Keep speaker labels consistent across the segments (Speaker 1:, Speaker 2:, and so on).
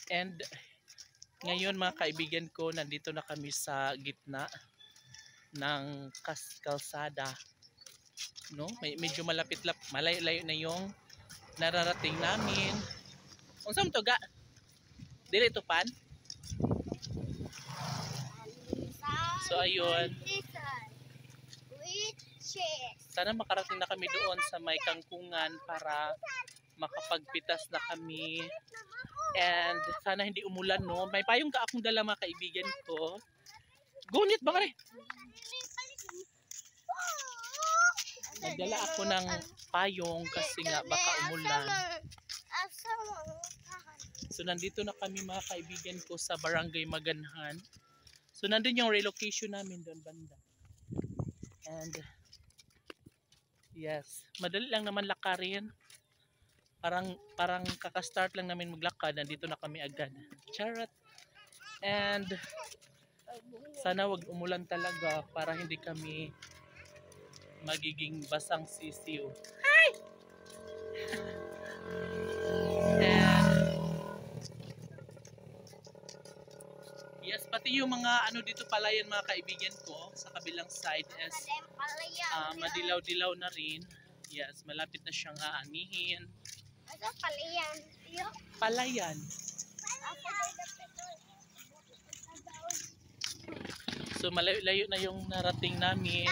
Speaker 1: And ngayon mga kaibigan ko, nandito na kami sa gitna ng kalsada. No? Medyo malayo-layo na yung nararating namin. Unsam to ga? Dili to pan? So ayun. Sana makarating na kami doon sa may kangkungan para makapagpitas na kami. And sana hindi umulan, no? May payong ka akong dala mga kaibigan ko. Gunit ba kare? Nagdala ako ng payong kasi nga baka umulan. So nandito na kami mga kaibigan ko sa Barangay Maganhan. So nandun yung relocation namin doon banda. And yes, madali lang naman lakarin. Parang kaka-start lang namin maglakad, nandito na kami agad. Charot. And sana wag umulan talaga para hindi kami magiging basang sisiw. Hi! And yes, pati yung mga ano dito palayan mga kaibigan ko sa kabilang side is madilaw-dilaw na rin. Yes, malapit na siyang aanihin.
Speaker 2: Ano palayan?
Speaker 1: Palayan. So malayo-layo na yung narating namin.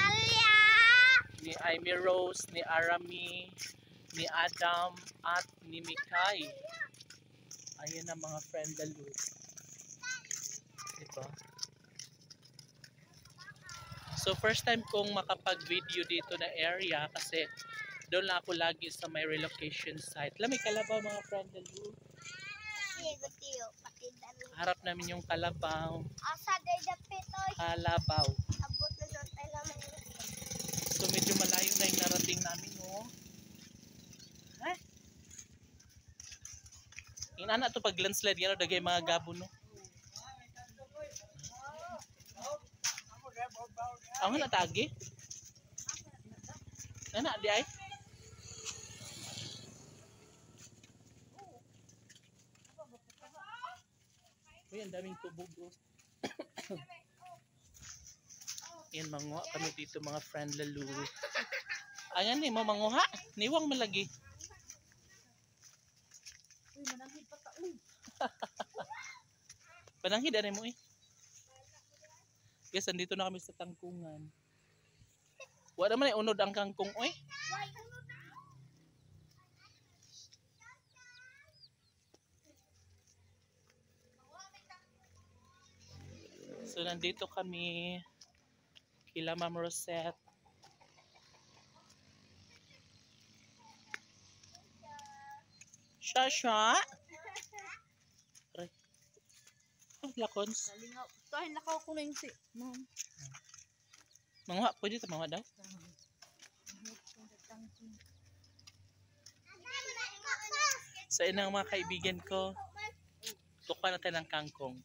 Speaker 1: Ni Amy Rose, ni Arami, ni Adam, at ni Mikay. Ayan ang mga friend lalo. Diba? So first time kong makapag-video dito na area kasi doon lang ako lagi sa may relocation site. Lamay kalabaw mga friend lalo. Harap namin yung kalabaw. Kalabaw. So medyo malayo na yung narating namin, no? Ha? Yung anak to pag landslide yan, dagay mga gabo, no? Ang nga natagi? Anak di ay? Uy, ang daming tubog, oh. Yan, manguha kami dito mga friend lalo. Ayan ni mo manguha. Niwang malagi.
Speaker 2: Uy, mananghid pa ka. Uy.
Speaker 1: Pananghid ano mo eh. Guys, andito na kami sa tangkungan. Wala naman ay unod ang kangkong, oy. So nandito kami kila Ma'am Rosette. Shasha. Oh, lakons.
Speaker 2: Nalingaw. Tahin lakaw ko na yung si ma'am.
Speaker 1: Manguha po dito, manguha daw. Sa inang mga kaibigan ko, tukan natin ang kangkong.